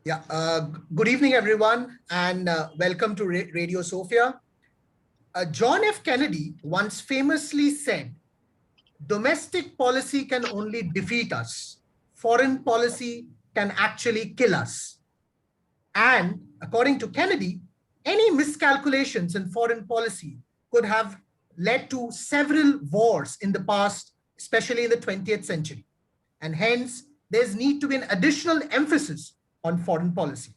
Good evening, everyone, and welcome to Radio Sophia. John F. Kennedy once famously said, domestic policy can only defeat us. Foreign policy can actually kill us. And according to Kennedy, any miscalculations in foreign policy could have led to several wars in the past, especially in the 20th century. And hence, there's need to be an additional emphasis on foreign policy.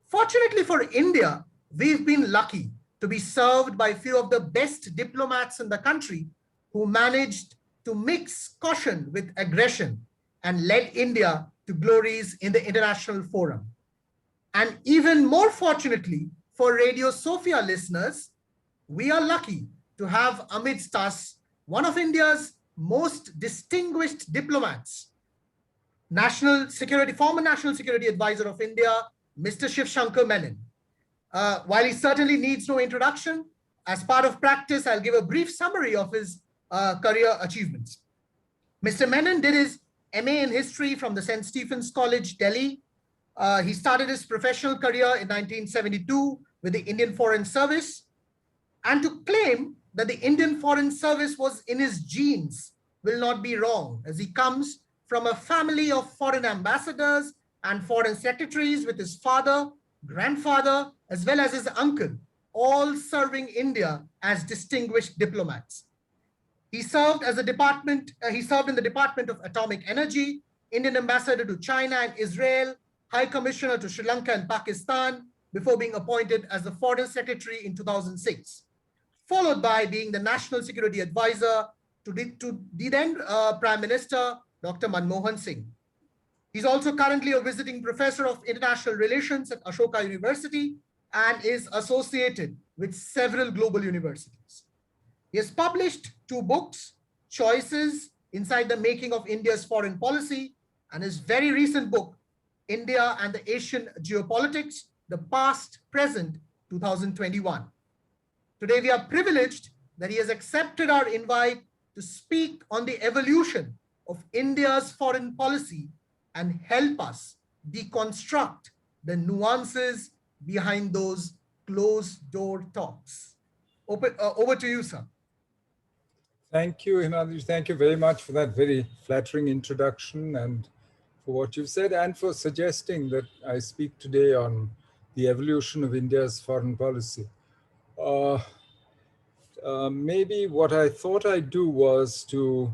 Fortunately for India, we've been lucky to be served by a few of the best diplomats in the country who managed to mix caution with aggression and led India to glories in the international forum. And even more fortunately for Radio Sophia listeners, we are lucky to have amidst us one of India's most distinguished diplomats, former National Security Advisor of India, Mr. Shivshankar Menon. While he certainly needs no introduction, as part of practice, I'll give a brief summary of his career achievements. Mr. Menon did his MA in History from the St. Stephen's College, Delhi. He started his professional career in 1972 with the Indian Foreign Service. And to claim that the Indian Foreign Service was in his genes will not be wrong, as he comes from a family of foreign ambassadors and foreign secretaries with his father, grandfather, as well as his uncle, all serving India as distinguished diplomats. He served in the Department of Atomic Energy, Indian Ambassador to China and Israel, High Commissioner to Sri Lanka and Pakistan, before being appointed as the Foreign Secretary in 2006, followed by being the National Security Advisor to the then Prime Minister, Dr. Manmohan Singh. He's also currently a visiting professor of international relations at Ashoka University and is associated with several global universities. He has published 2 books, Choices Inside the Making of India's Foreign Policy, and his very recent book, India and the Asian Geopolitics, the Past, Present, 2021. Today, we are privileged that he has accepted our invite to speak on the evolution of India's foreign policy and help us deconstruct the nuances behind those closed-door talks. Over to you, sir. Thank you, Himadri. Thank you very much for that very flattering introduction and for what you've said and for suggesting that I speak today on the evolution of India's foreign policy. Maybe what I thought I'd do was to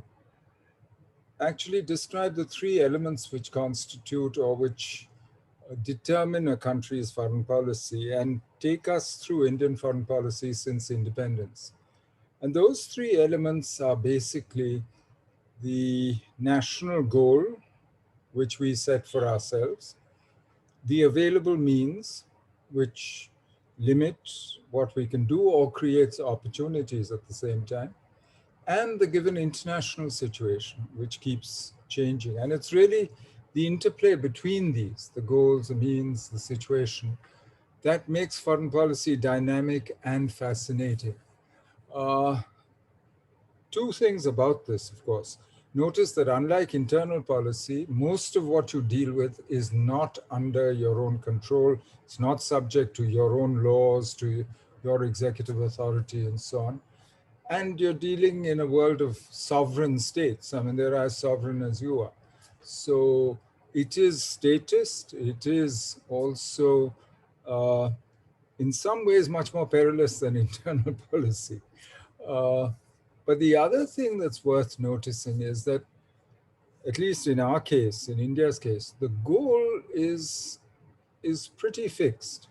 actually describe the 3 elements which constitute or which determine a country's foreign policy and take us through Indian foreign policy since independence. And those 3 elements are basically the national goal, which we set for ourselves, the available means, which limit what we can do or creates opportunities at the same time, and the given international situation, which keeps changing. And it's really the interplay between these, the goals, the means, the situation, that makes foreign policy dynamic and fascinating. 2 things about this, of course. Notice that unlike internal policy, most of what you deal with is not under your own control. It's not subject to your own laws, to your executive authority, and so on. And you're dealing in a world of sovereign states. I mean, they're as sovereign as you are. So it is statist. It is also, in some ways, much more perilous than internal policy. But the other thing that's worth noticing is that, at least in our case, in India's case, the goal is pretty fixed.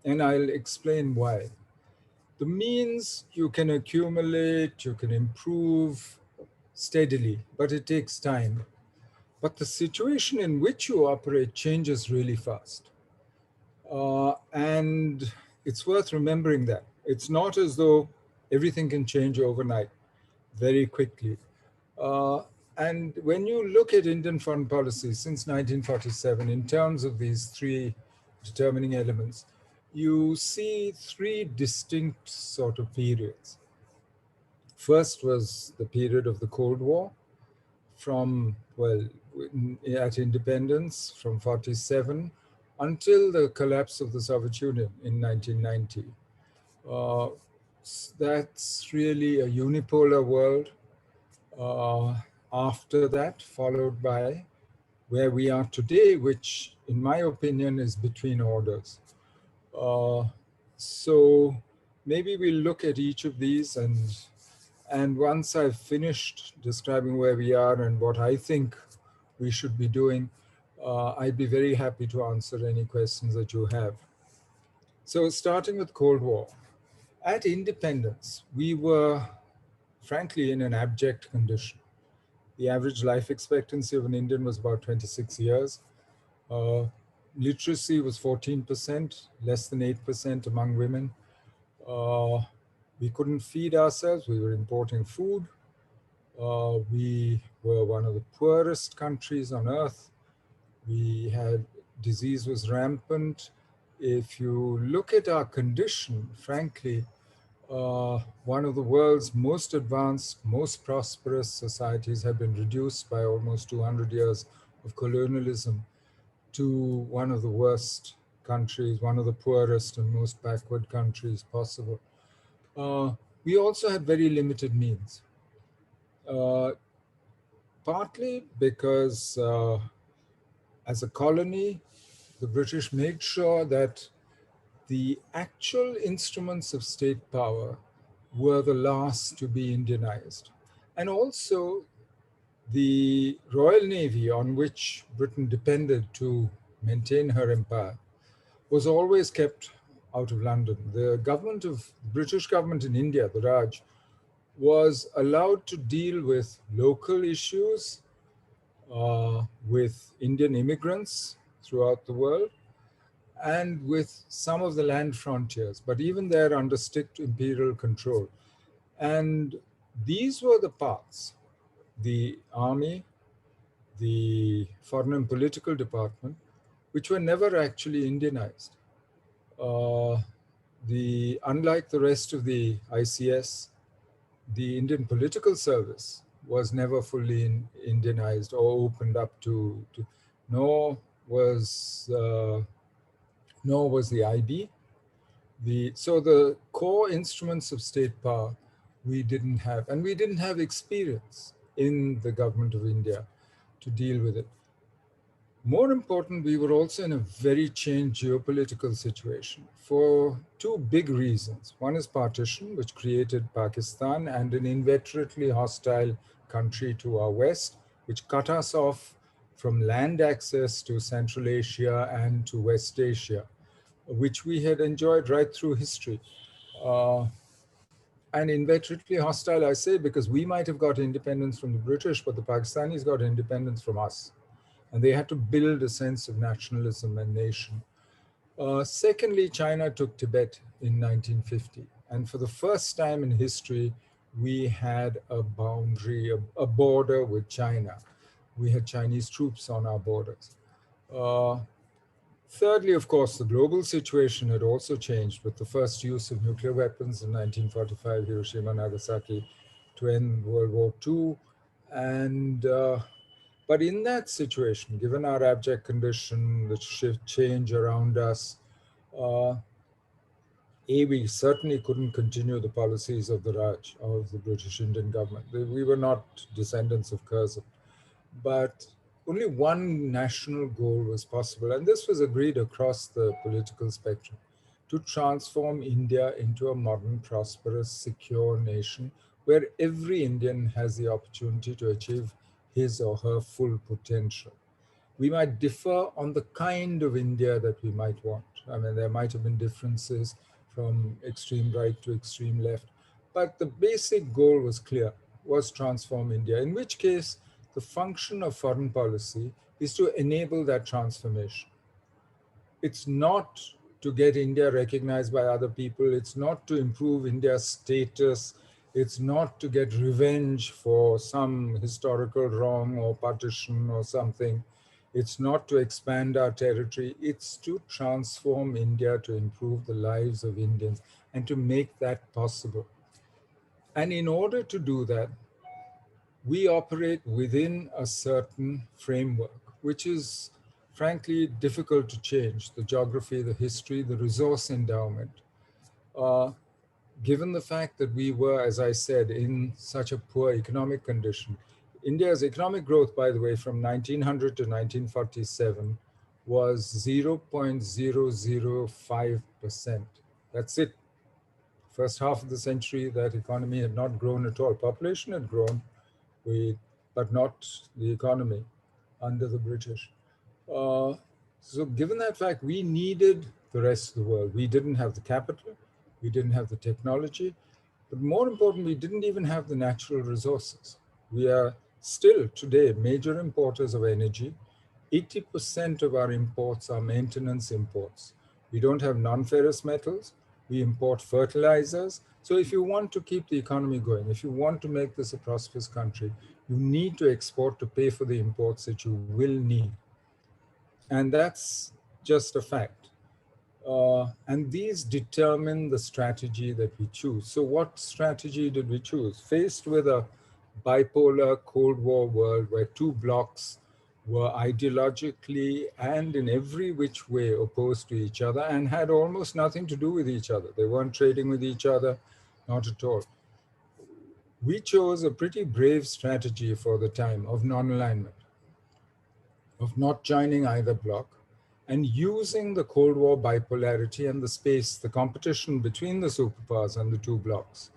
And I'll explain why. The means you can accumulate, you can improve steadily, but it takes time. But the situation in which you operate changes really fast. And it's worth remembering that. It's not as though everything can change overnight, very quickly. And when you look at Indian foreign policy since 1947, in terms of these 3 determining elements, you see 3 distinct sort of periods. First was the period of the Cold War, from, well, at independence from 47 until the collapse of the Soviet Union in 1990. Uh, that's really a unipolar world. After that, followed by where we are today, which in my opinion is between orders. Uh, so maybe we'll look at each of these, and once I've finished describing where we are and what I think we should be doing, I'd be very happy to answer any questions that you have. So starting with Cold War. At independence, we were frankly in an abject condition. The average life expectancy of an Indian was about 26 years. Uh, Literacy was 14%, less than 8% among women. We couldn't feed ourselves. We were importing food. We were one of the poorest countries on earth. We had disease was rampant. If you look at our condition, frankly, one of the world's most advanced, most prosperous societies have been reduced by almost 200 years of colonialism to one of the worst countries, one of the poorest and most backward countries possible. We also had very limited means, uh, partly because as a colony, the British made sure that the actual instruments of state power were the last to be Indianized. And also, the Royal Navy, on which Britain depended to maintain her empire, was always kept out of London. The government of British government in India, the Raj, was allowed to deal with local issues, with Indian immigrants throughout the world, and with some of the land frontiers, but even there under strict imperial control. And these were the paths: the army, the foreign and political department, which were never actually Indianized. Uh, Unlike the rest of the ICS, the Indian political service was never fully Indianized or opened up to nor was uh, nor was the IB. So the core instruments of state power we didn't have, and we didn't have experience in the government of India to deal with it. More important, we were also in a very changed geopolitical situation for two big reasons. One is partition, which created Pakistan and an inveterately hostile country to our west, which cut us off from land access to Central Asia and to West Asia, which we had enjoyed right through history. Uh, and inveterately hostile, I say, because we might have got independence from the British, but the Pakistanis got independence from us. And they had to build a sense of nationalism and nation. Secondly, China took Tibet in 1950. And for the first time in history, we had a boundary, a border with China. We had Chinese troops on our borders. Thirdly, of course, the global situation had also changed with the first use of nuclear weapons in 1945, Hiroshima, Nagasaki, to end World War II. And but in that situation, given our abject condition, the shift change around us, uh, we certainly couldn't continue the policies of the Raj, of the British Indian government. We were not descendants of Curzon. But only one national goal was possible, and this was agreed across the political spectrum: to transform India into a modern, prosperous, secure nation where every Indian has the opportunity to achieve his or her full potential. We might differ on the kind of India that we might want. I mean, there might have been differences from extreme right to extreme left, but the basic goal was clear, was transform India, in which case the function of foreign policy is to enable that transformation. It's not to get India recognized by other people. It's not to improve India's status. It's not to get revenge for some historical wrong or partition or something. It's not to expand our territory. It's to transform India, to improve the lives of Indians, and to make that possible. And in order to do that, we operate within a certain framework, which is frankly difficult to change, the geography, the history, the resource endowment. Uh, Given the fact that we were, as I said, in such a poor economic condition. India's economic growth, by the way, from 1900 to 1947 was 0.005%. That's it. First half of the century, that economy had not grown at all. Population had grown, but not the economy under the British. Uh, so given that fact, we needed the rest of the world. We didn't have the capital, we didn't have the technology, but more importantly, we didn't even have the natural resources. We are still today major importers of energy. 80% of our imports are maintenance imports. We don't have non-ferrous metals. We import fertilizers. So if you want to keep the economy going, if you want to make this a prosperous country, you need to export to pay for the imports that you will need. And that's just a fact. And these determine the strategy that we choose. So what strategy did we choose? Faced with a bipolar Cold War world where two blocs were ideologically and in every which way opposed to each other and had almost nothing to do with each other. They weren't trading with each other, not at all. We chose a pretty brave strategy for the time of non-alignment, of not joining either bloc, and using the Cold War bipolarity and the space, the competition between the superpowers and the two blocs,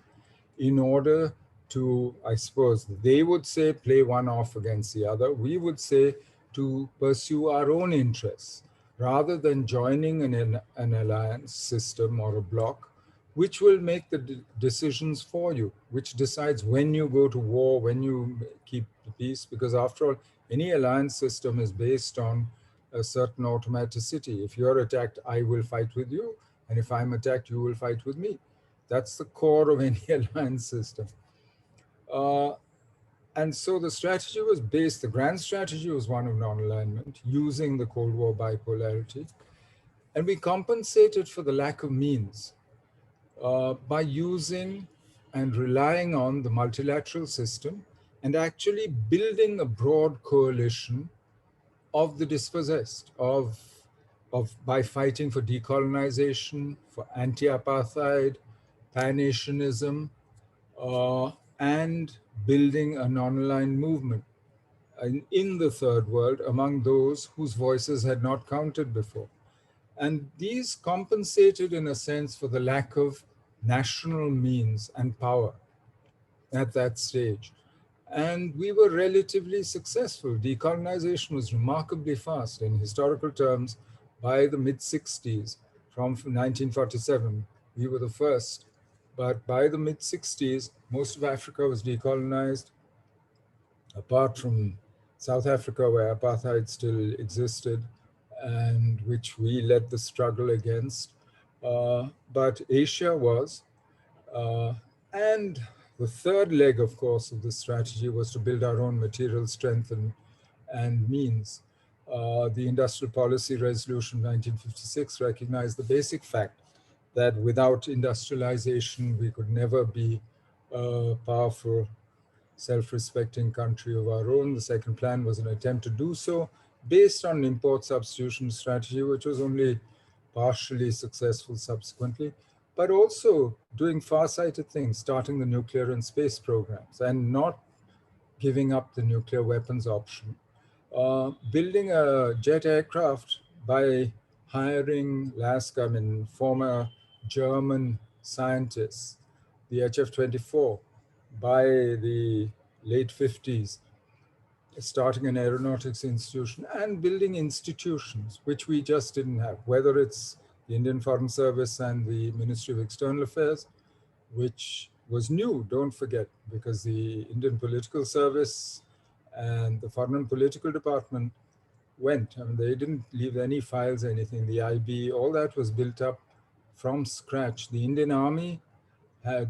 in order to, I suppose, they would say play one off against the other. We would say to pursue our own interests, rather than joining an alliance system or a bloc, which will make the decisions for you, which decides when you go to war, when you keep the peace, because after all, any alliance system is based on a certain automaticity. If you're attacked, I will fight with you. And if I'm attacked, you will fight with me. That's the core of any alliance system. And so the strategy was based, the grand strategy was one of non-alignment, using the Cold War bipolarity. And we compensated for the lack of means by using and relying on the multilateral system and actually building a broad coalition of the dispossessed, by fighting for decolonization, for anti-apartheid, pan-Asianism, and building a non-aligned movement in the third world among those whose voices had not counted before. And these compensated, in a sense, for the lack of national means and power at that stage. And we were relatively successful. Decolonization was remarkably fast in historical terms. By the mid-60s, from 1947, we were the first. But by the mid-60s, most of Africa was decolonized, apart from South Africa, where apartheid still existed, and which we led the struggle against. But Asia was. And the third leg, of course, of this strategy was to build our own material strength and means. The Industrial Policy Resolution 1956 recognized the basic fact that without industrialization, we could never be a powerful, self-respecting country of our own. The second plan was an attempt to do so based on an import substitution strategy, which was only partially successful subsequently, but also doing far-sighted things, starting the nuclear and space programs and not giving up the nuclear weapons option. Building a jet aircraft by hiring former German scientists, the HF-24, by the late 50s, starting an aeronautics institution and building institutions, which we just didn't have, whether it's the Indian Foreign Service and the Ministry of External Affairs, which was new, don't forget, because the Indian Political Service and the Foreign Political Department went. I mean, they didn't leave any files, anything. The IB, all that was built up from scratch. The Indian Army,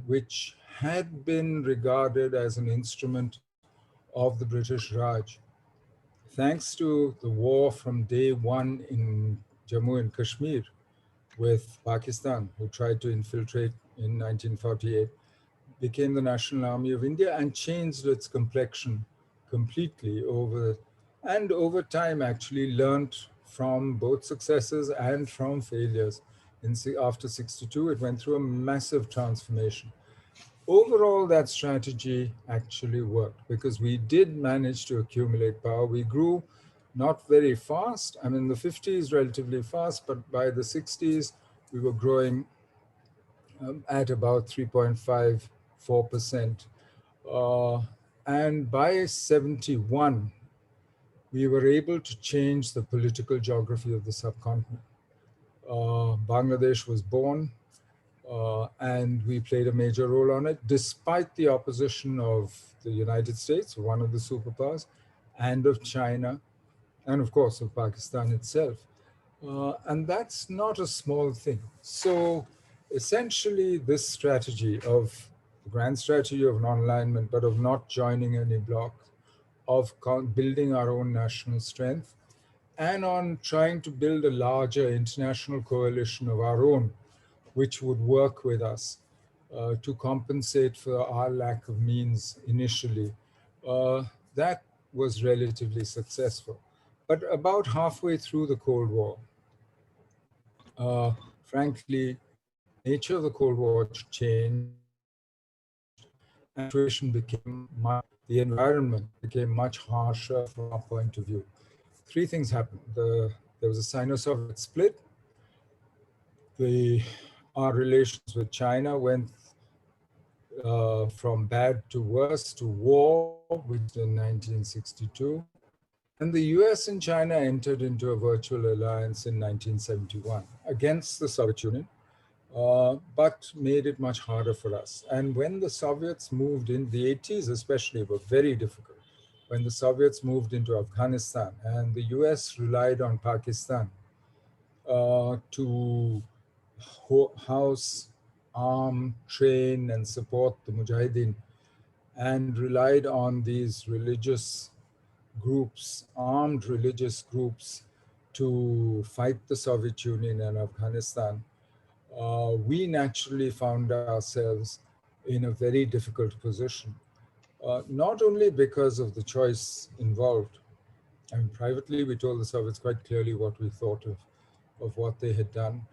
which had been regarded as an instrument of the British Raj. Thanks to the war from day one in Jammu and Kashmir with Pakistan, who tried to infiltrate in 1948, became the National Army of India and changed its complexion completely over time actually learned from both successes and from failures. After 62, it went through a massive transformation. Overall, that strategy actually worked because we did manage to accumulate power. We grew not very fast. I mean, the 50s relatively fast, but by the 60s, we were growing at about 3.54%. And by 71, we were able to change the political geography of the subcontinent. Bangladesh was born, and we played a major role on it, despite the opposition of the United States, one of the superpowers, and of China, and of course of Pakistan itself. And that's not a small thing. So essentially, this strategy of the grand strategy of non-alignment, but of not joining any bloc, of building our own national strength, and on trying to build a larger international coalition of our own, which would work with us to compensate for our lack of means initially. That was relatively successful. But about halfway through the Cold War, frankly, the nature of the Cold War changed, and the situation became the environment became much harsher from our point of view. Three things happened. There was a Sino-Soviet split. Our relations with China went from bad to worse to war, which in 1962. And the US and China entered into a virtual alliance in 1971 against the Soviet Union, but made it much harder for us. And when the Soviets moved in, the 80s especially were very difficult. When the Soviets moved into Afghanistan and the US relied on Pakistan to house, arm, train, and support the Mujahideen, and relied on these religious groups, armed religious groups, to fight the Soviet Union and Afghanistan, we naturally found ourselves in a very difficult position. Not only because of the choice involved, and privately we told the Soviets quite clearly what we thought of what they had done,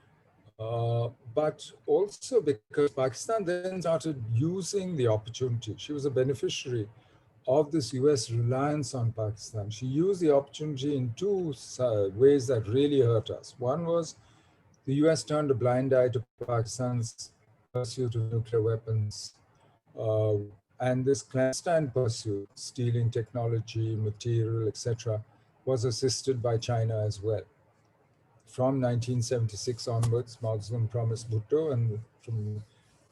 but also because Pakistan then started using the opportunity. She was a beneficiary of this US reliance on Pakistan. She used the opportunity in two ways that really hurt us. One was the US turned a blind eye to Pakistan's pursuit of nuclear weapons. And this clandestine pursuit, stealing technology, material, etc., was assisted by China as well. From 1976 onwards, Mao Zedong promised Bhutto, and from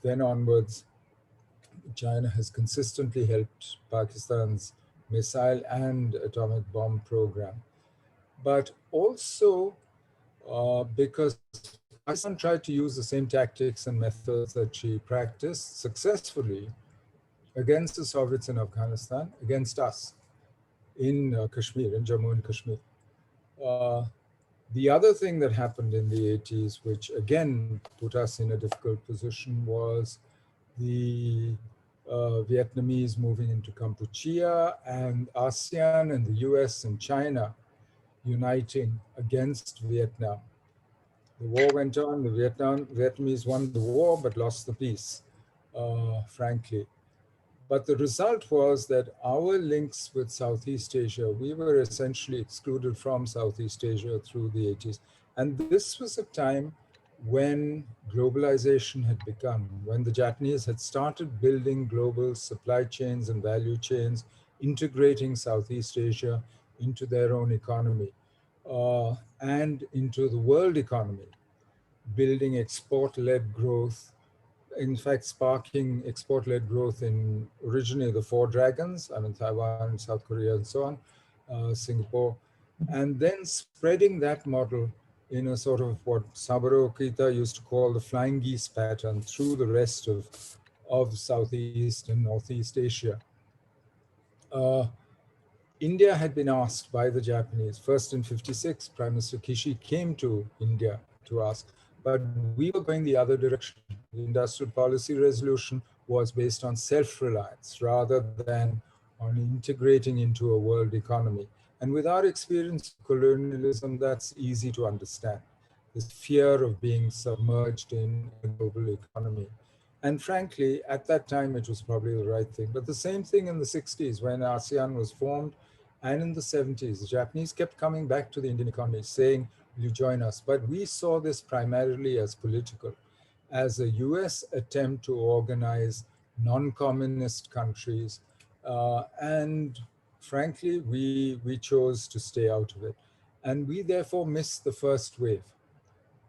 then onwards, China has consistently helped Pakistan's missile and atomic bomb program. But also because Pakistan tried to use the same tactics and methods that she practiced successfully against the Soviets in Afghanistan, against us in Kashmir, in Jammu and Kashmir. The other thing that happened in the 80s, which again put us in a difficult position, was the Vietnamese moving into Kampuchea, and ASEAN and the US and China uniting against Vietnam. The war went on, the Vietnamese won the war but lost the peace, frankly. But the result was that our links with Southeast Asia, we were essentially excluded from Southeast Asia through the 80s. And this was a time when globalization had begun, when the Japanese had started building global supply chains and value chains, integrating Southeast Asia into their own economy and into the world economy, building export-led growth, in fact, sparking export-led growth in originally the four dragons, I mean, Taiwan, South Korea, and so on, Singapore, and then spreading that model in a sort of what Saburo Okita used to call the flying geese pattern through the rest of Southeast and Northeast Asia. India had been asked by the Japanese, first in 56, Prime Minister Kishi came to India to ask, but we were going the other direction. The industrial policy resolution was based on self-reliance rather than on integrating into a world economy. And with our experience of colonialism, that's easy to understand. This fear of being submerged in a global economy. And frankly, at that time, it was probably the right thing. But the same thing in the 60s when ASEAN was formed, and in the 70s, the Japanese kept coming back to the Indian economy saying, will you join us? But we saw this primarily as political, as a US attempt to organize non-communist countries. And frankly, we chose to stay out of it. And we therefore missed the first wave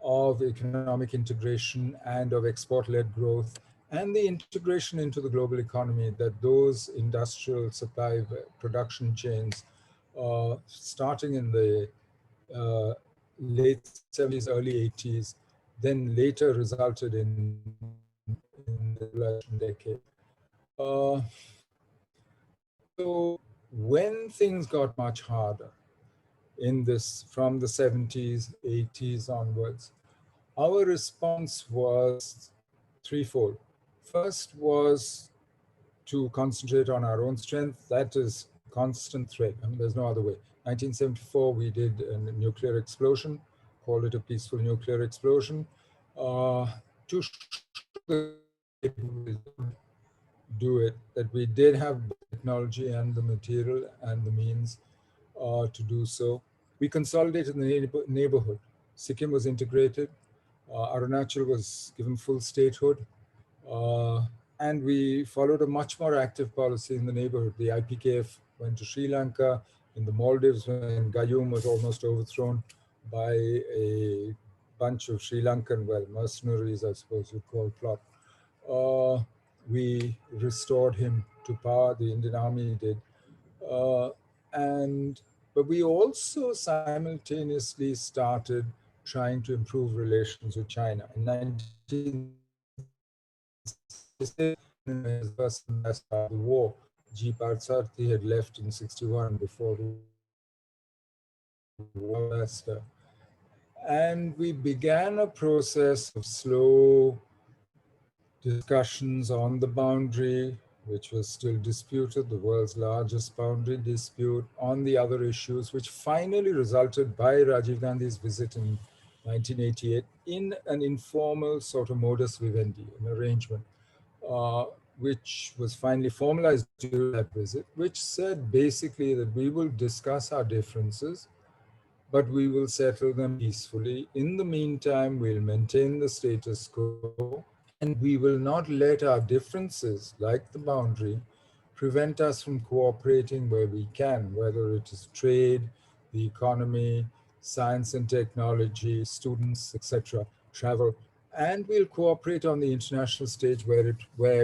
of economic integration and of export-led growth and the integration into the global economy that those industrial supply production chains starting in the late 70s, early 80s, then later resulted in the election decade. Uh, so when things got much harder in this, from the 70s, 80s onwards, our response was threefold. First was to concentrate on our own strength. That is a constant threat. I mean, there's no other way. 1974, we did a nuclear explosion, called it a peaceful nuclear explosion, to show the do it, that we did have technology and the material and the means to do so. We consolidated the neighborhood. Sikkim was integrated. Arunachal was given full statehood. Uh, and we followed a much more active policy in the neighborhood. The IPKF went to Sri Lanka, in the Maldives when Gayoom was almost overthrown by a bunch of Sri Lankan, well, mercenaries, I suppose you'd call plot. We restored him to power, the Indian Army did. Uh, but we also simultaneously started trying to improve relations with China. In 1966, his first ambassador of the war, G. Parsarthi, had left in 61 before the war ambassador. And we began a process of slow discussions on the boundary, which was still disputed, the world's largest boundary dispute, on the other issues, which finally resulted by Rajiv Gandhi's visit in 1988 in an informal sort of modus vivendi, an arrangement, uh, which was finally formalized during that visit, which said basically that we will discuss our differences, but we will settle them peacefully. In the meantime, we'll maintain the status quo, and we will not let our differences, like the boundary, prevent us from cooperating where we can, whether it is trade, the economy, science and technology, students, etc., travel. And we'll cooperate on the international stage where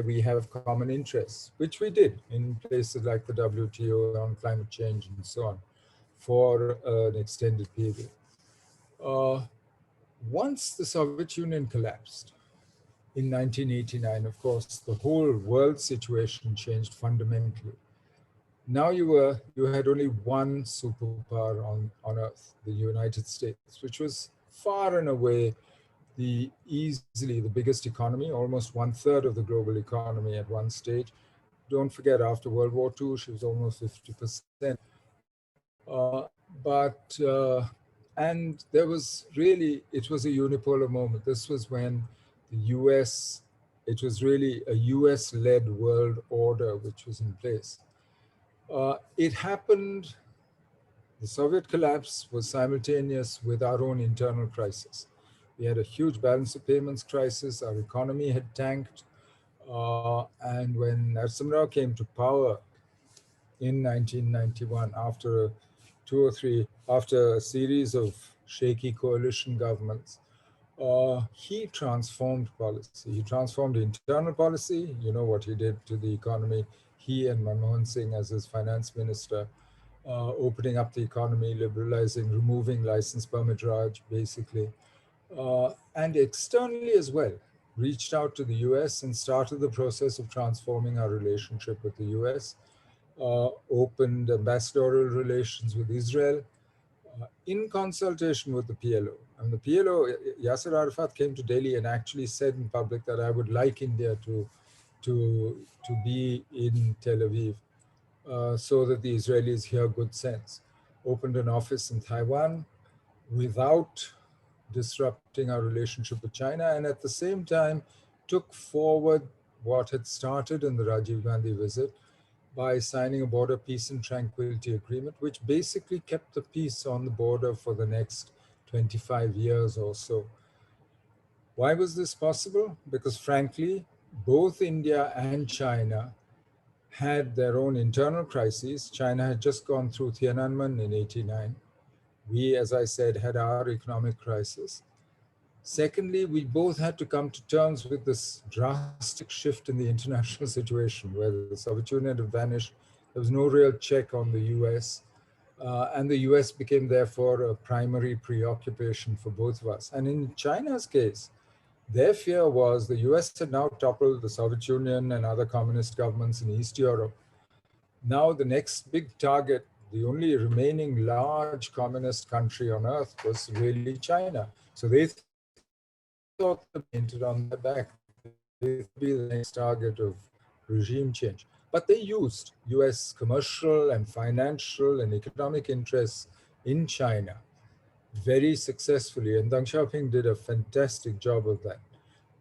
we have common interests, which we did in places like the WTO on climate change and so on, for an extended period. Uh, Once the Soviet Union collapsed in 1989, of course, the whole world situation changed fundamentally. Now you had only one superpower on Earth, the United States, which was far and away easily the biggest economy, almost 1/3 of the global economy at one stage. Don't forget, after World War II, she was almost 50%. But and there was really, it was a unipolar moment. This was when the US, it was really a US-led world order which was in place. It happened, the Soviet collapse was simultaneous with our own internal crisis. We had a huge balance of payments crisis, our economy had tanked, and when Narasimha Rao came to power in 1991, after a series of shaky coalition governments, he transformed policy. He transformed internal policy. You know what he did to the economy. He and Manmohan Singh as his finance minister, opening up the economy, liberalizing, removing license permit Raj, basically. And externally as well, reached out to the US and started the process of transforming our relationship with the US, opened ambassadorial relations with Israel, in consultation with the PLO. And the PLO, Yasser Arafat came to Delhi and actually said in public that I would like India to be in Tel Aviv so that the Israelis hear good sense. opened an office in Taiwan without disrupting our relationship with China, and at the same time took forward what had started in the Rajiv Gandhi visit by signing a border peace and tranquility agreement, which basically kept the peace on the border for the next 25 years or so. Why was this possible? Because frankly, both India and China had their own internal crises. China had just gone through Tiananmen in '89. We, as I said, had our economic crisis. Secondly, we both had to come to terms with this drastic shift in the international situation where the Soviet Union had vanished. There was no real check on the US. And the US became, therefore, a primary preoccupation for both of us. And in China's case, their fear was the US had now toppled the Soviet Union and other communist governments in East Europe. Now, the next big target, the only remaining large communist country on earth, was really China. So they thought they painted on their back. They would be the next target of regime change. But they used US commercial and financial and economic interests in China very successfully. And Deng Xiaoping did a fantastic job of that,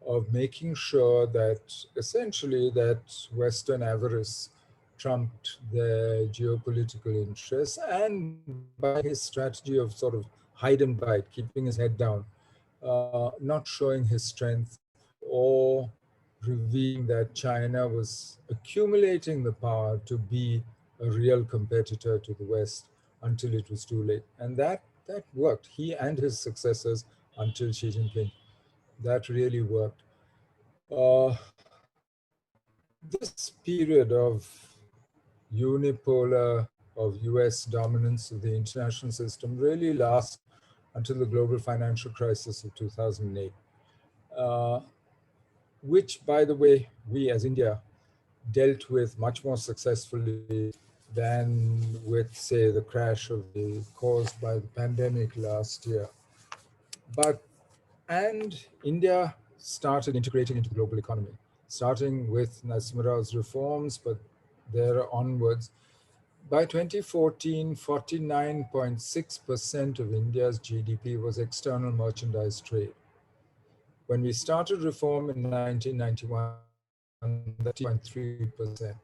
of making sure that essentially that Western avarice trumped their geopolitical interests, and by his strategy of sort of hide and bite, keeping his head down, not showing his strength or revealing that China was accumulating the power to be a real competitor to the West until it was too late. And that worked. He and his successors until Xi Jinping. That really worked. This period of unipolar, of US dominance of the international system really lasts until the global financial crisis of 2008, which, by the way, we as India dealt with much more successfully than with, say, the crash caused by the pandemic last year. And India started integrating into the global economy, starting with Narasimha Rao's reforms, but there onwards. By 2014, 49.6% of India's GDP was external merchandise trade. When we started reform in 1991, that's 3%.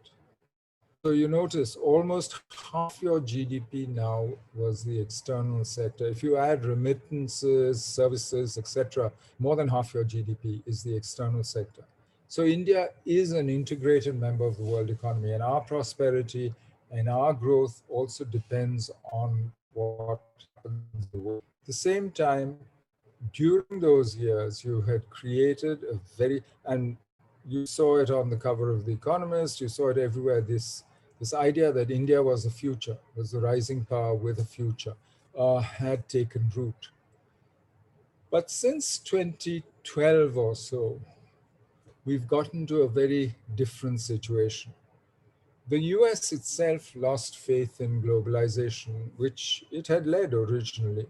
So you notice almost half your GDP now was the external sector. If you add remittances, services, etc., more than half your GDP is the external sector. So India is an integrated member of the world economy, and our prosperity and our growth also depends on what happens in the world. At the same time, during those years, you had created a and you saw it on the cover of The Economist, you saw it everywhere, this idea that India was the future, was the rising power with a future, had taken root. But since 2012 or so, we've gotten to a very different situation. The US itself lost faith in globalization, which it had led originally.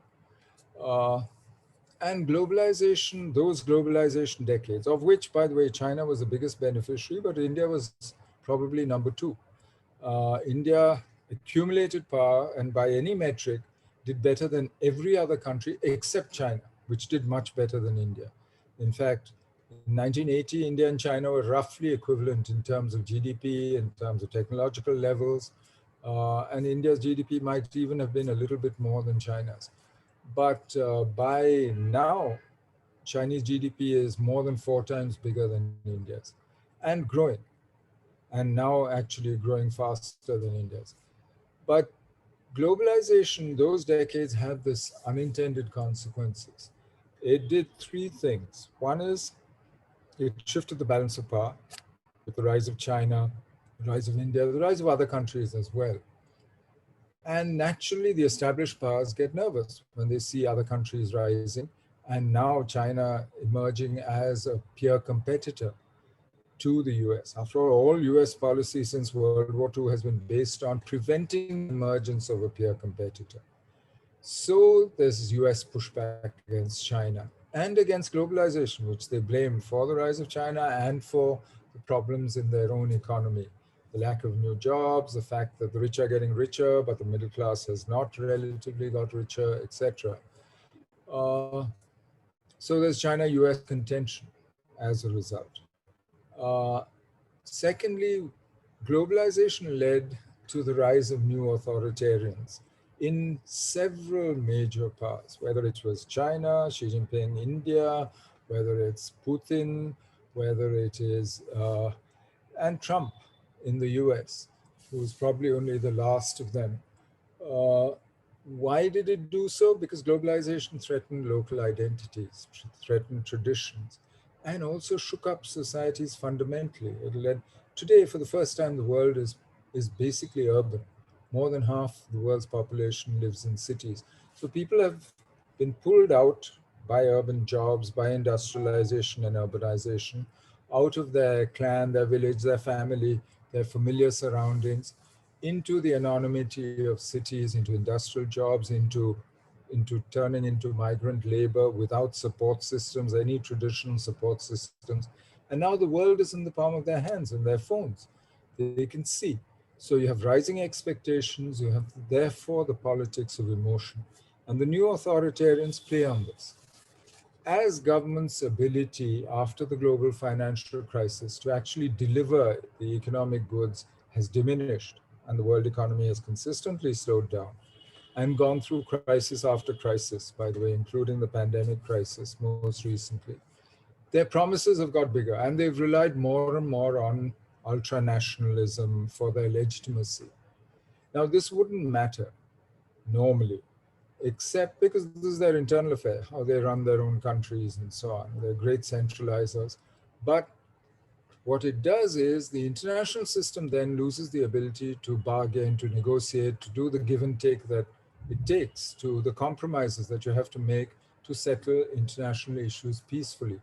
And globalization, those globalization decades, of which, by the way, China was the biggest beneficiary, but India was probably number two. India accumulated power, and by any metric, did better than every other country except China, which did much better than India. In fact, in 1980, India and China were roughly equivalent in terms of GDP, in terms of technological levels, and India's GDP might even have been a little bit more than China's. But by now, Chinese GDP is more than 4 times bigger than India's, and growing, and now actually growing faster than India's. But globalization, those decades had this unintended consequences. It did 3 things. One is it shifted the balance of power with the rise of China, the rise of India, the rise of other countries as well. And naturally, the established powers get nervous when they see other countries rising, and now China emerging as a peer competitor to the US. After all US policy since World War II has been based on preventing the emergence of a peer competitor. So there's US pushback against China and against globalization, which they blame for the rise of China and for the problems in their own economy. the lack of new jobs, the fact that the rich are getting richer, but the middle class has not relatively got richer, etc. Uh, so there's China-US contention as a result. Uh, Secondly, globalization led to the rise of new authoritarians in several major powers, whether it was China, Xi Jinping, India, whether it's Putin, whether it is, and Trump in the US, who was probably only the last of them. Uh, why did it do so? Because globalization threatened local identities, threatened traditions, and also shook up societies fundamentally. It led today, for the first time, the world is basically urban. More than half the world's population lives in cities. So people have been pulled out by urban jobs, by industrialization and urbanization, out of their clan, their village, their family, their familiar surroundings, into the anonymity of cities, into industrial jobs, into turning into migrant labor without support systems, any traditional support systems. And now the world is in the palm of their hands and their phones. They can see. So you have rising expectations, you have therefore the politics of emotion. And the new authoritarians play on this. As government's ability after the global financial crisis to actually deliver the economic goods has diminished, and the world economy has consistently slowed down and gone through crisis after crisis, by the way, including the pandemic crisis most recently, their promises have got bigger, and they've relied more and more on ultranationalism for their legitimacy. Now, this wouldn't matter normally, except because this is their internal affair, how they run their own countries and so on. They're great centralizers. But what it does is the international system then loses the ability to bargain, to negotiate, to do the give and take that it takes, to the compromises that you have to make to settle international issues peacefully.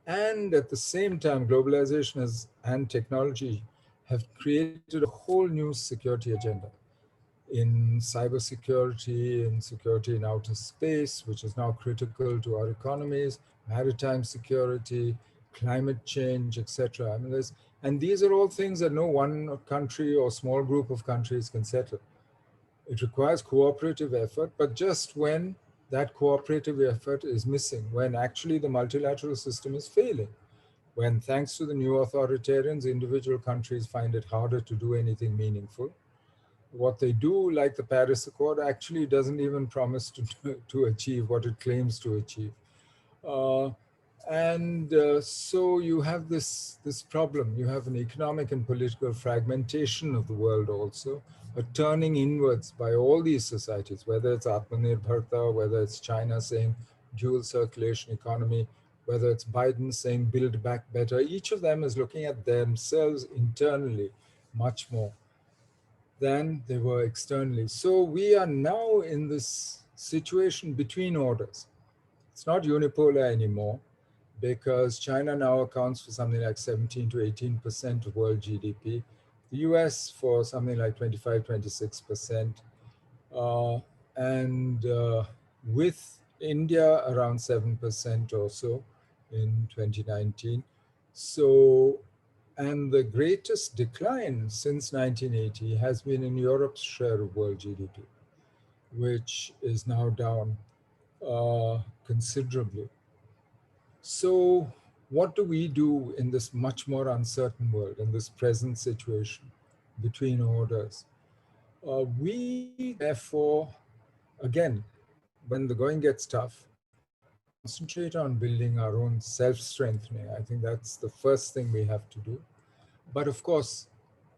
And at the same time, globalization and technology have created a whole new security agenda in cybersecurity, in security in outer space, which is now critical to our economies, maritime security, climate change, etc. I mean, and these are all things that no one country or small group of countries can settle. It requires cooperative effort, but just when that cooperative effort is missing, when actually the multilateral system is failing, when thanks to the new authoritarians, individual countries find it harder to do anything meaningful, what they do, like the Paris Accord, actually doesn't even promise to achieve what it claims to achieve. Uh, and so you have this problem. You have an economic and political fragmentation of the world also, a turning inwards by all these societies, whether it's Atmanirbharta, whether it's China saying dual circulation economy, whether it's Biden saying build back better. Each of them is looking at themselves internally much more than they were externally. So we are now in this situation between orders. It's not unipolar anymore because China now accounts for something like 17 to 18% of world GDP, the US for something like 25, 26%, and with India around 7% or so in 2019. So, and the greatest decline since 1980 has been in Europe's share of world GDP, which is now down considerably. So, what do we do in this much more uncertain world, in this present situation between orders? We therefore, again, when the going gets tough, concentrate on building our own self-strengthening. I think that's the first thing we have to do. But of course,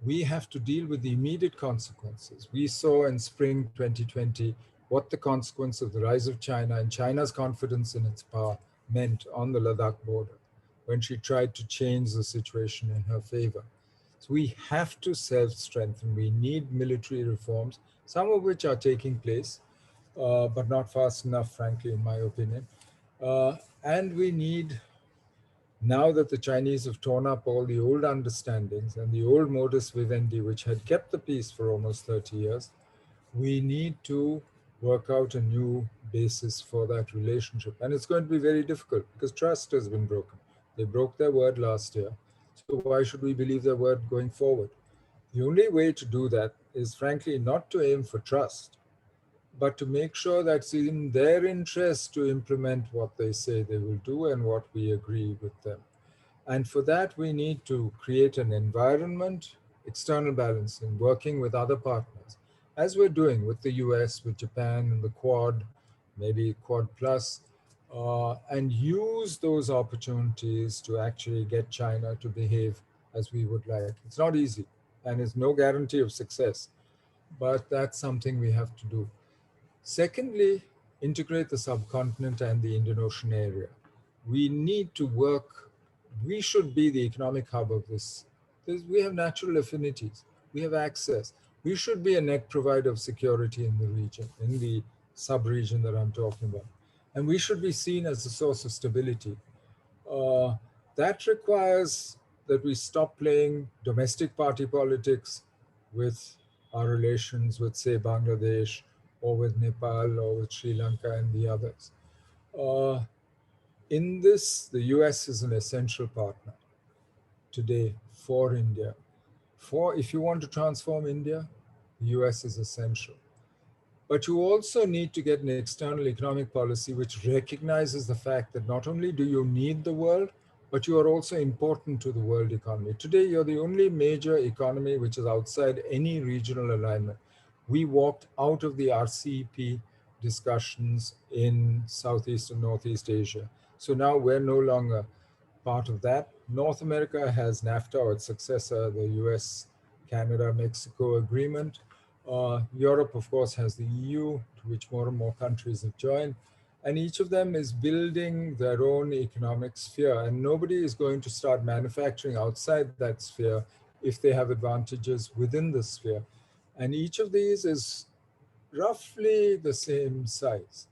we have to deal with the immediate consequences. We saw in spring 2020 what the consequence of the rise of China and China's confidence in its power meant on the Ladakh border when she tried to change the situation in her favor. So we have to self-strengthen. We need military reforms, some of which are taking place, but not fast enough, frankly, in my opinion. And we need, now that the Chinese have torn up all the old understandings and the old modus vivendi, which had kept the peace for almost 30 years, we need to work out a new basis for that relationship. And it's going to be very difficult because trust has been broken. They broke their word last year. So why should we believe their word going forward? The only way to do that is, frankly, not to aim for trust, but to make sure that it's in their interest to implement what they say they will do and what we agree with them. And for that, we need to create an environment, external balancing, working with other partners, as we're doing with the US, with Japan, and the Quad, maybe Quad Plus, and use those opportunities to actually get China to behave as we would like. It's not easy, and it's no guarantee of success, but that's something we have to do. Secondly, integrate the subcontinent and the Indian Ocean area. We need to work, we should be the economic hub of this. We have natural affinities, we have access. We should be a net provider of security in the region, in the sub-region that I'm talking about. And we should be seen as a source of stability. Uh, that requires that we stop playing domestic party politics with our relations with, say, Bangladesh or with Nepal or with Sri Lanka and the others. Uh, in this, the US is an essential partner today for India. If you want to transform India, the US is essential. But you also need to get an external economic policy which recognizes the fact that not only do you need the world, but you are also important to the world economy. Today, you're the only major economy which is outside any regional alignment. We walked out of the RCEP discussions in Southeast and Northeast Asia. So now we're no longer part of that. North America has NAFTA or its successor, the US, Canada, Mexico agreement. Europe, of course, has the EU, to which more and more countries have joined. And each of them is building their own economic sphere. And nobody is going to start manufacturing outside that sphere if they have advantages within the sphere. And each of these is roughly the same size.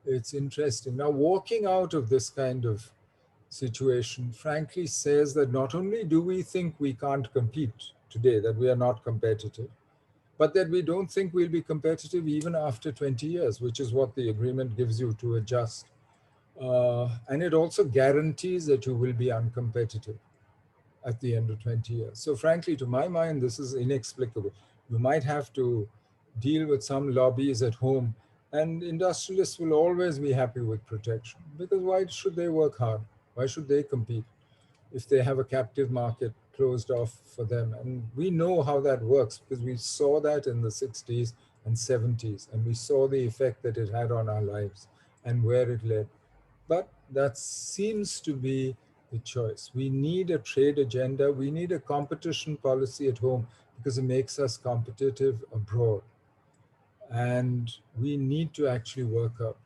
It's interesting. Now, walking out of this kind of situation, frankly, says that not only do we think we can't compete today, that we are not competitive, but that we don't think we'll be competitive even after 20 years, which is what the agreement gives you to adjust. And it also guarantees that you will be uncompetitive at the end of 20 years. So frankly, to my mind, this is inexplicable. You might have to deal with some lobbies at home, and industrialists will always be happy with protection, because why should they work hard? Why should they compete if they have a captive market closed off for them? And we know how that works because we saw that in the 60s and 70s, and we saw the effect that it had on our lives and where it led. But that seems to be the choice. We need a trade agenda. We need a competition policy at home because it makes us competitive abroad. And we need to actually work out.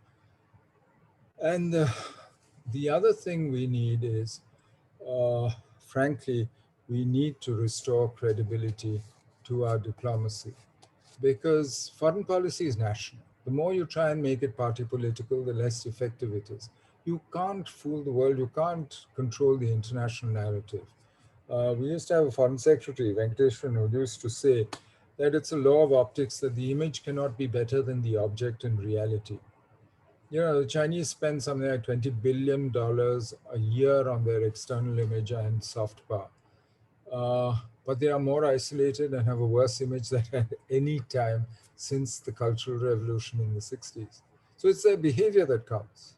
And the other thing we need is, frankly, we need to restore credibility to our diplomacy, because foreign policy is national. The more you try and make it party political, the less effective it is. You can't fool the world. You can't control the international narrative. We used to have a foreign secretary, Venkateshwaran, who used to say that it's a law of optics that the image cannot be better than the object in reality. You know, the Chinese spend something like $20 billion a year on their external image and soft power. But they are more isolated and have a worse image than at any time since the Cultural Revolution in the 60s. So it's their behavior that counts.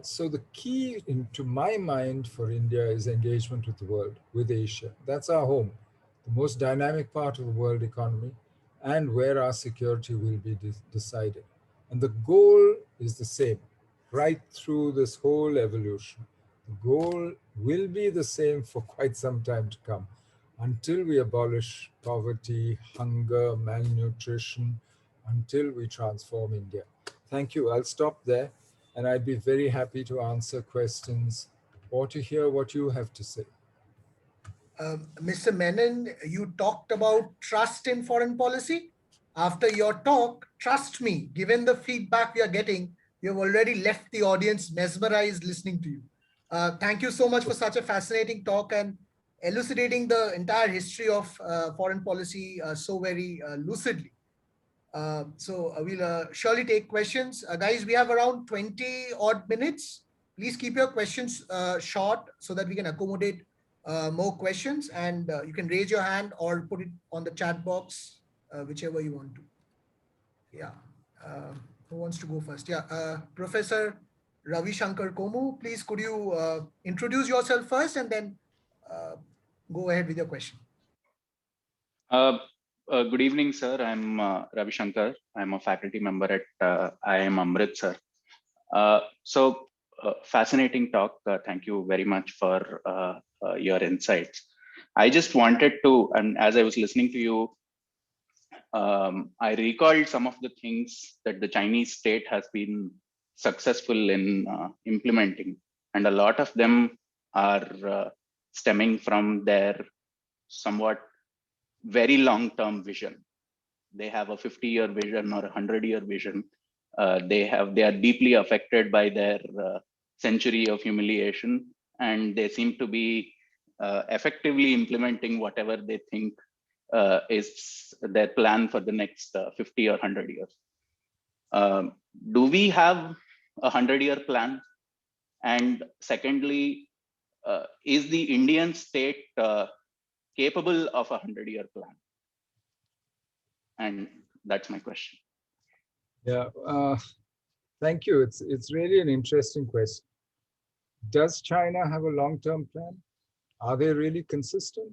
So the key, to my mind, for India is engagement with the world, with Asia. That's our home, the most dynamic part of the world economy, and where our security will be decided. And the goal is the same right through this whole evolution. The goal will be the same for quite some time to come, until we abolish poverty, hunger, malnutrition, until we transform India. Thank you. I'll stop there, and I'd be very happy to answer questions or to hear what you have to say. Mr. Menon, you talked about trust in foreign policy. After your talk, trust me, given the feedback we are getting, you've already left the audience mesmerized listening to you. Thank you so much for such a fascinating talk and elucidating the entire history of foreign policy so very lucidly. So we'll surely take questions. Guys, we have around 20 odd minutes. Please keep your questions short so that we can accommodate more questions, and you can raise your hand or put it on the chat box, whichever you want to. Yeah. Uh, who wants to go first? Yeah. Professor Ravi Shankar Komu, please could you introduce yourself first and then uh, go ahead with your question. Uh, Good evening, sir. I'm Ravi Shankar. I'm a faculty member at IIM Amritsar. Fascinating talk. Thank you very much for your insights. I just wanted to, and as I was listening to you, I recalled some of the things that the Chinese state has been successful in implementing, and a lot of them are stemming from their somewhat very long-term vision. They have a 50-year vision or a 100-year vision. They are deeply affected by their century of humiliation, and they seem to be effectively implementing whatever they think is their plan for the next 50 or 100 years. Do we have a 100-year plan? And secondly, is the Indian state capable of a 100-year plan? And that's my question. Yeah, thank you. It's really an interesting question. Does China have a long-term plan? Are they really consistent?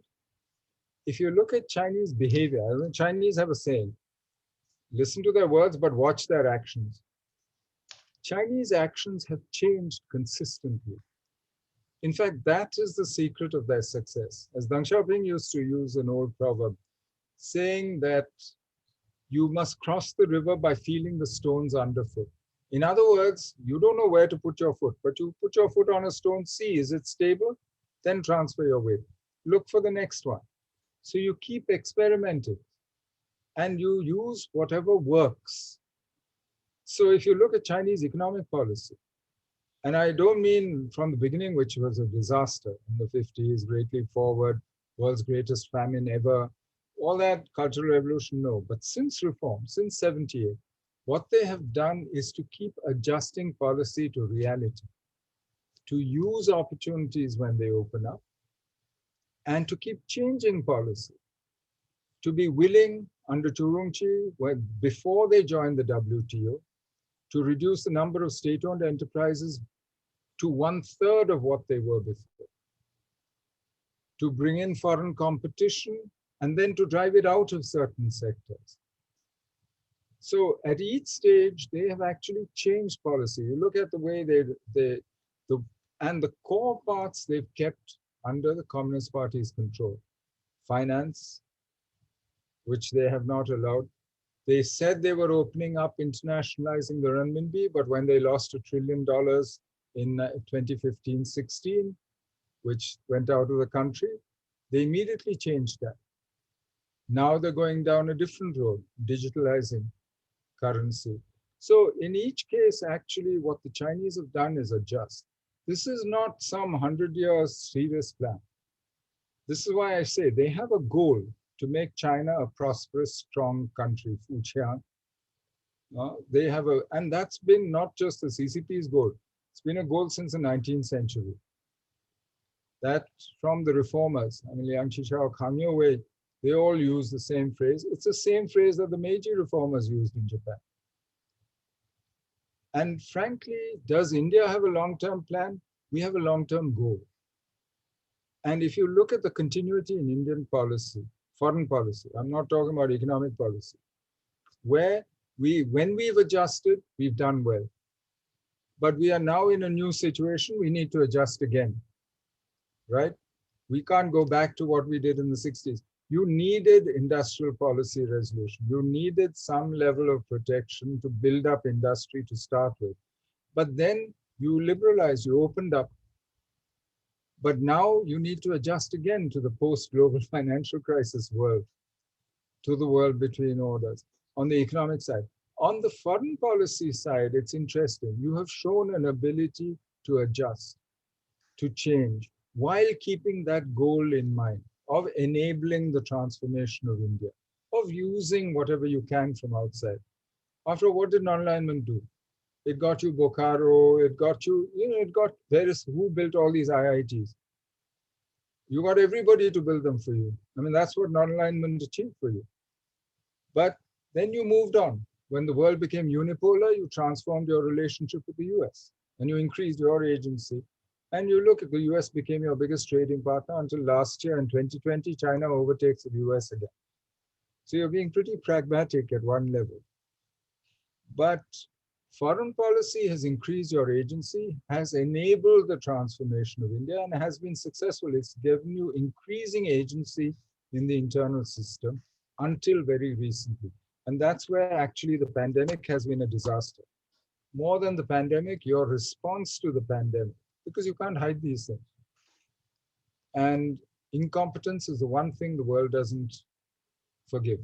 If you look at Chinese behavior, the Chinese have a saying, listen to their words, but watch their actions. Chinese actions have changed consistently. In fact, that is the secret of their success. As Deng Xiaoping used to use an old proverb, saying that you must cross the river by feeling the stones underfoot. In other words, you don't know where to put your foot, but you put your foot on a stone, see, is it stable? Then transfer your weight. Look for the next one. So you keep experimenting and you use whatever works. So if you look at Chinese economic policy, and I don't mean from the beginning, which was a disaster in the 50s, Great Leap Forward, world's greatest famine ever, all that cultural revolution, no. But since reform, since 78, what they have done is to keep adjusting policy to reality, to use opportunities when they open up, and to keep changing policy, to be willing under Turungchi, before they joined the WTO, to reduce the number of state-owned enterprises to 1/3 of what they were before, to bring in foreign competition, and then to drive it out of certain sectors. So at each stage, they have actually changed policy. You look at the way and the core parts they've kept under the Communist Party's control. Finance, which they have not allowed. They said they were opening up, internationalizing the renminbi, but when they lost $1 trillion in 2015-16, which went out of the country, they immediately changed that. Now they're going down a different road, digitalizing currency. So in each case, actually, what the Chinese have done is adjust. This is not some 100-year serious plan. This is why I say they have a goal to make China a prosperous, strong country, Fujian. They have and that's been not just the CCP's goal. It's been a goal since the 19th century. That from the reformers, I mean, Liang Qichao, Kang Youwei, they all use the same phrase. It's the same phrase that the Meiji reformers used in Japan. And frankly, does India have a long-term plan? We have a long-term goal. And if you look at the continuity in Indian policy, foreign policy, I'm not talking about economic policy, where when we've adjusted, we've done well. But we are now in a new situation, we need to adjust again, right? We can't go back to what we did in the 60s. You needed industrial policy resolution. You needed some level of protection to build up industry to start with. But then you liberalized, you opened up. But now you need to adjust again to the post-global financial crisis world, to the world between orders, on the economic side. On the foreign policy side, it's interesting. You have shown an ability to adjust, to change, while keeping that goal in mind of enabling the transformation of India, of using whatever you can from outside. After all, what did non-alignment do? It got you Bokaro, it got you, it got various, who built all these IITs? You got everybody to build them for you. I mean, that's what non-alignment achieved for you. But then you moved on. When the world became unipolar, you transformed your relationship with the US and you increased your agency. And you look at the US became your biggest trading partner until last year in 2020, China overtakes the US again. So you're being pretty pragmatic at one level. But foreign policy has increased your agency, has enabled the transformation of India, and has been successful. It's given you increasing agency in the internal system until very recently. And that's where actually the pandemic has been a disaster. More than the pandemic, your response to the pandemic, because you can't hide these things. And incompetence is the one thing the world doesn't forgive.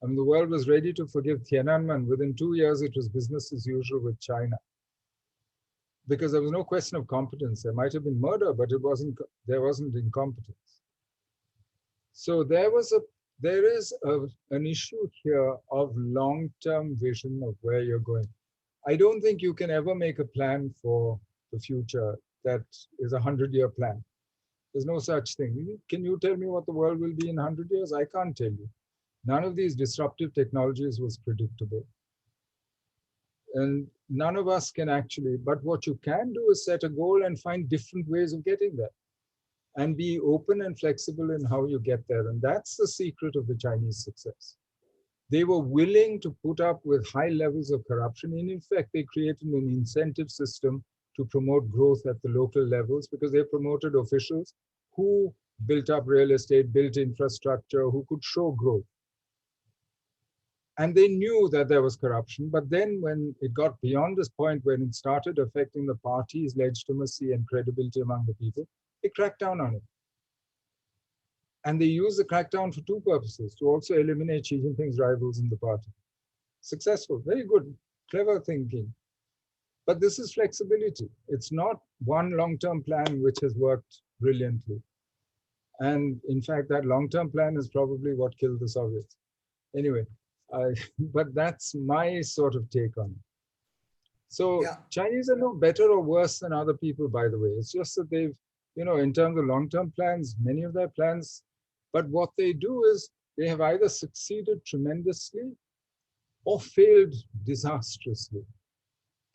I mean, the world was ready to forgive Tiananmen. Within 2 years, it was business as usual with China. Because there was no question of competence. There might have been murder, but there wasn't incompetence. So there is an issue here of long-term vision of where you're going. I don't think you can ever make a plan for the future that is a 100-year plan. There's no such thing. Can you tell me what the world will be in 100 years? I can't tell you. None of these disruptive technologies was predictable. And none of us can actually, but what you can do is set a goal and find different ways of getting there and be open and flexible in how you get there. And that's the secret of the Chinese success. They were willing to put up with high levels of corruption. And in fact, they created an incentive system to promote growth at the local levels because they promoted officials who built up real estate, built infrastructure, who could show growth. And they knew that there was corruption. But then when it got beyond this point, when it started affecting the party's legitimacy and credibility among the people, they cracked down on it. And they used the crackdown for two purposes, to also eliminate Xi Jinping's rivals in the party. Successful, very good, clever thinking. But this is flexibility. It's not one long-term plan which has worked brilliantly. And in fact, that long-term plan is probably what killed the Soviets. Anyway, but that's my sort of take on it. So yeah. Chinese are no better or worse than other people, by the way. It's just that they've, in terms of long-term plans, many of their plans, but what they do is they have either succeeded tremendously or failed disastrously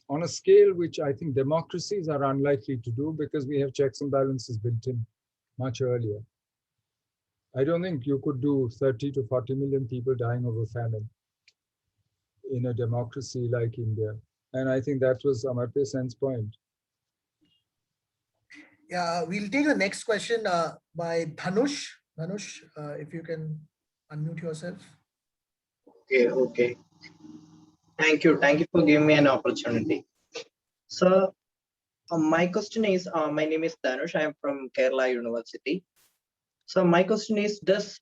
on a scale which I think democracies are unlikely to do because we have checks and balances built in much earlier. I don't think you could do 30 to 40 million people dying of a famine in a democracy like India. And I think that was Amartya Sen's point. Yeah, we'll take the next question by Dhanush. Dhanush, if you can unmute yourself. Okay. Thank you for giving me an opportunity. So my question is, my name is Dhanush. I am from Kerala University. So my question is, does